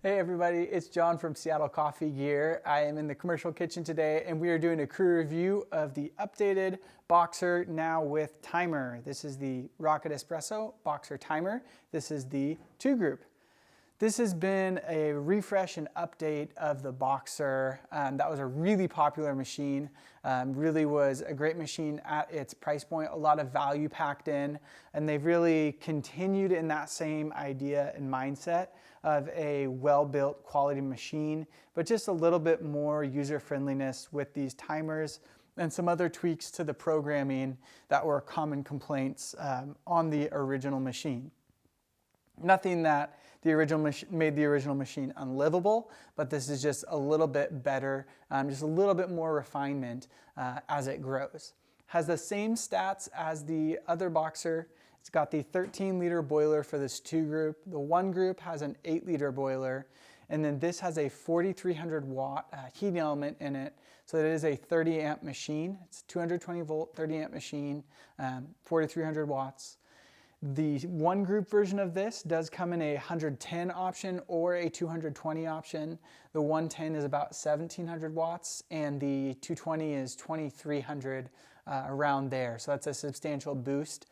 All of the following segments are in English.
Hey everybody, it's John from Seattle Coffee Gear. I am in the commercial kitchen today and we are doing a crew review of the updated Boxer now with timer. This is the Rocket Espresso Boxer timer. This is the 2 group. This has been a refresh and update of the Boxer. That was a really popular machine, really was a great machine at its price point, a lot of value packed in, and they've really continued in that same idea and mindset of a well-built quality machine, but just a little bit more user friendliness with these timers and some other tweaks to the programming that were common complaints on the original machine. Nothing that made the original machine unlivable, but this is just a little bit better, just a little bit more refinement as it grows. Has the same stats as the other Boxer. It's got the 13-liter boiler for this 2 group. The 1 group has an 8-liter boiler, and then this has a 4,300 watt heating element in it. So it is a 30 amp machine. It's a 220 volt, 30 amp machine, 4,300 watts. The 1 group version of this does come in a 110 option or a 220 option. The 110 is about 1,700 watts and the 220 is 2,300 around there. So that's a substantial boost.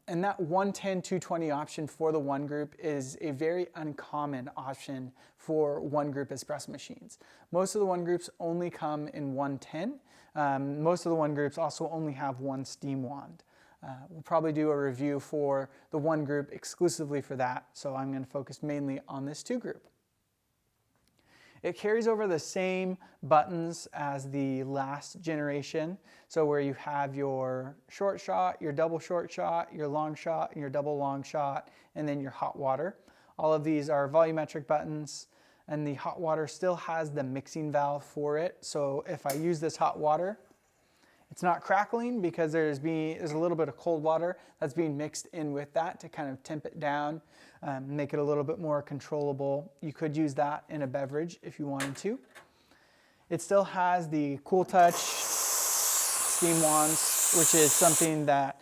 And that 110, 220 option for the 1 group is a very uncommon option for 1 group espresso machines. Most of the 1 groups only come in 110. Most of the 1 groups also only have 1 steam wand. We'll probably do a review for the 1 group exclusively for that, so I'm going to focus mainly on this 2 group. It carries over the same buttons as the last generation, so where you have your short shot, your double short shot, your long shot, and your double long shot, and then your hot water. All of these are volumetric buttons, and the hot water still has the mixing valve for it, so if I use this hot water, it's not crackling because there's a little bit of cold water that's being mixed in with that to kind of temp it down, make it a little bit more controllable. You could use that in a beverage if you wanted to. It still has the Cool Touch steam wands, which is something that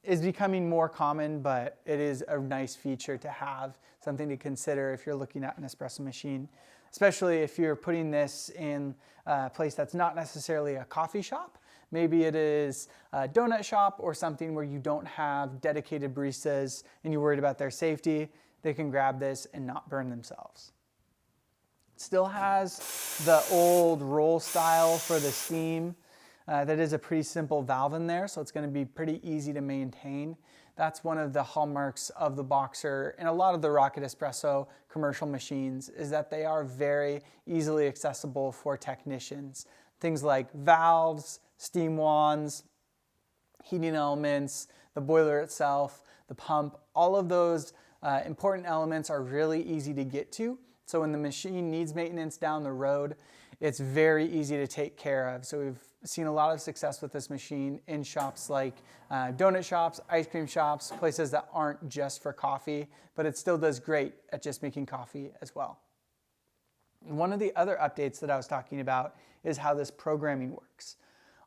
is becoming more common, but it is a nice feature to have, something to consider if you're looking at an espresso machine, especially if you're putting this in a place that's not necessarily a coffee shop. Maybe it is a donut shop or something where you don't have dedicated baristas and you're worried about their safety. They can grab this and not burn themselves. It still has the old roll style for the steam. That is a pretty simple valve in there, so it's going to be pretty easy to maintain. That's one of the hallmarks of the Boxer and a lot of the Rocket Espresso commercial machines is that they are very easily accessible for technicians. Things like valves, steam wands, heating elements, the boiler itself, the pump, all of those important elements are really easy to get to. So when the machine needs maintenance down the road, it's very easy to take care of. So we've seen a lot of success with this machine in shops like donut shops, ice cream shops, places that aren't just for coffee, but it still does great at just making coffee as well. One of the other updates that I was talking about is how this programming works.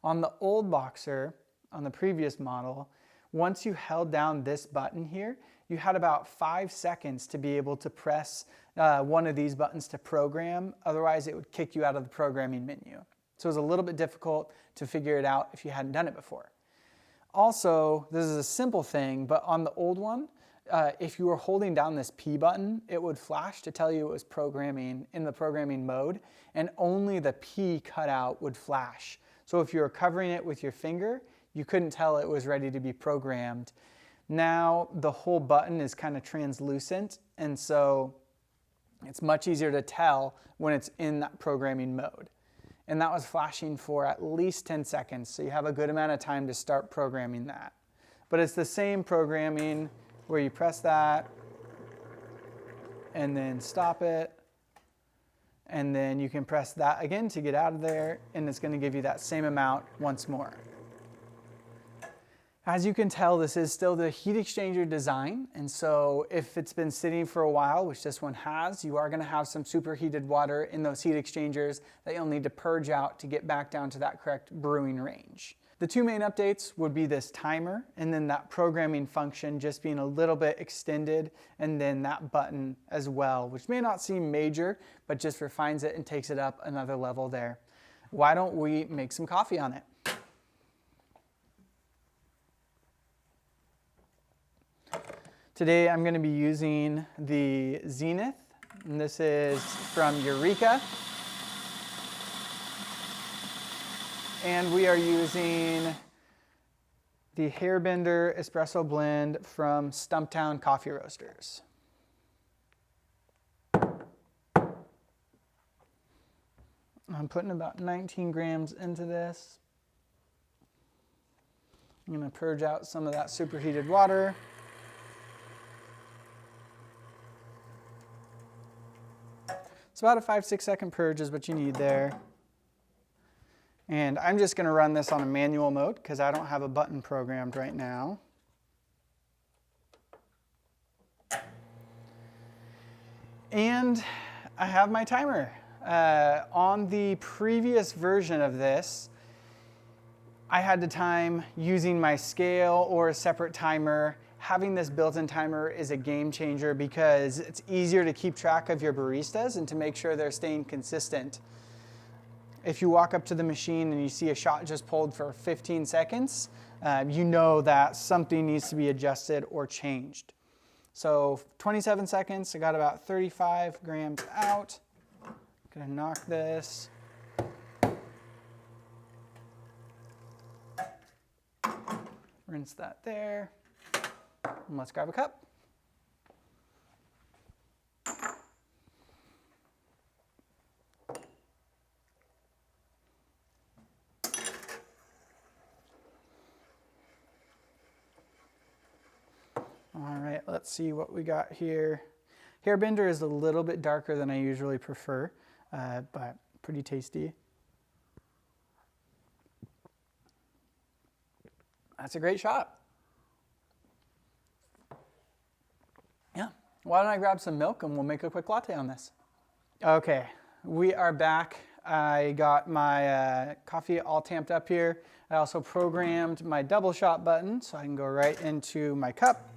On the old Boxer, on the previous model, once you held down this button here, you had about 5 seconds to be able to press one of these buttons to program. Otherwise, it would kick you out of the programming menu. So it was a little bit difficult to figure it out if you hadn't done it before. Also, this is a simple thing, but on the old one, if you were holding down this P button, it would flash to tell you it was programming in the programming mode, and only the P cutout would flash. So if you were covering it with your finger, you couldn't tell it was ready to be programmed. Now the whole button is kind of translucent, and so it's much easier to tell when it's in that programming mode. And that was flashing for at least 10 seconds, so you have a good amount of time to start programming that. But it's the same programming where you press that and then stop it, and then you can press that again to get out of there, and it's going to give you that same amount once more. As you can tell, this is still the heat exchanger design, and so if it's been sitting for a while, which this one has, you are going to have some superheated water in those heat exchangers that you'll need to purge out to get back down to that correct brewing range. The two main updates would be this timer and then that programming function just being a little bit extended, and then that button as well, which may not seem major, but just refines it and takes it up another level there. Why don't we make some coffee on it? Today I'm going to be using the Zenith, and this is from Eureka. And we are using the Hairbender Espresso blend from Stumptown Coffee Roasters. I'm putting about 19 grams into this. I'm going to purge out some of that superheated water. It's about a 5-6 second purge is what you need there. And I'm just going to run this on a manual mode because I don't have a button programmed right now. And I have my timer. On the previous version of this, I had to time using my scale or a separate timer. Having this built-in timer is a game changer because it's easier to keep track of your baristas and to make sure they're staying consistent. If you walk up to the machine and you see a shot just pulled for 15 seconds, you know that something needs to be adjusted or changed. So 27 seconds, I got about 35 grams out. Gonna knock this. Rinse that there. And let's grab a cup. All right, let's see what we got here. Hairbender is a little bit darker than I usually prefer, but pretty tasty. That's a great shot. Yeah, why don't I grab some milk and we'll make a quick latte on this. Okay, we are back. I got my coffee all tamped up here. I also programmed my double shot button so I can go right into my cup.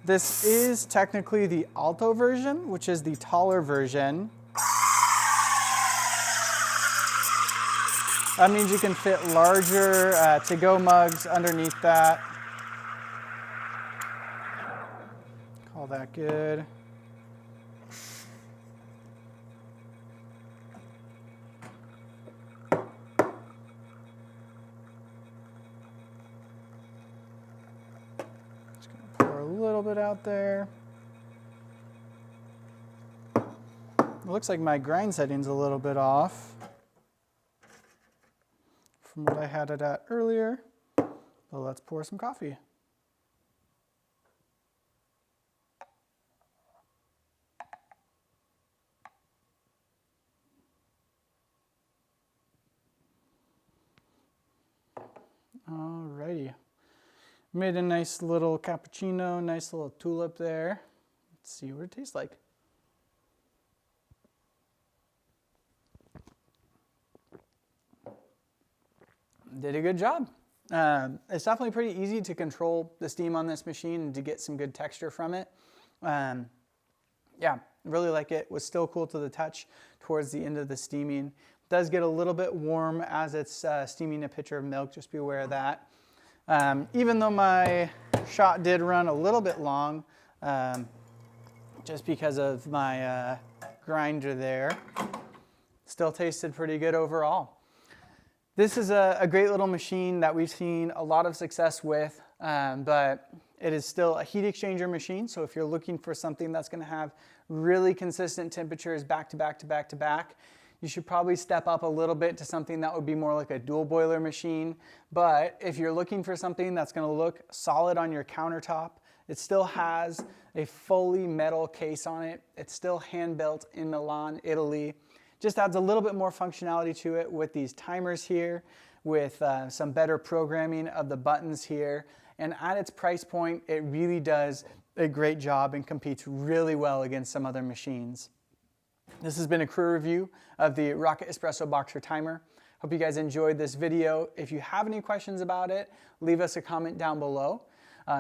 This is technically the Alto version, which is the taller version. That means you can fit larger to-go mugs underneath that. Call that good. Little bit out there. It looks like my grind setting's a little bit off from what I had it at earlier. Well, let's pour some coffee. Alrighty. Made a nice little cappuccino, nice little tulip there. Let's see what it tastes like. Did a good job. It's definitely pretty easy to control the steam on this machine and to get some good texture from it. Yeah, really like it. Was still cool to the touch towards the end of the steaming. It does get a little bit warm as it's steaming a pitcher of milk, just be aware of that. Even though my shot did run a little bit long, just because of my grinder there, still tasted pretty good overall. This is a great little machine that we've seen a lot of success with, but it is still a heat exchanger machine. So if you're looking for something that's going to have really consistent temperatures back to back to back to back, you should probably step up a little bit to something that would be more like a dual boiler machine. But if you're looking for something that's going to look solid on your countertop, it still has a fully metal case on it. It's still hand built in Milan, Italy. Just adds a little bit more functionality to it with these timers here, with some better programming of the buttons here. And at its price point, it really does a great job and competes really well against some other machines. This has been a crew review of the Rocket Espresso Boxer Timer. Hope you guys enjoyed this video. If you have any questions about it, leave us a comment down below.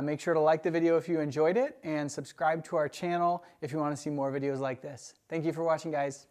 Make sure to like the video if you enjoyed it and subscribe to our channel if you want to see more videos like this. Thank you for watching, guys.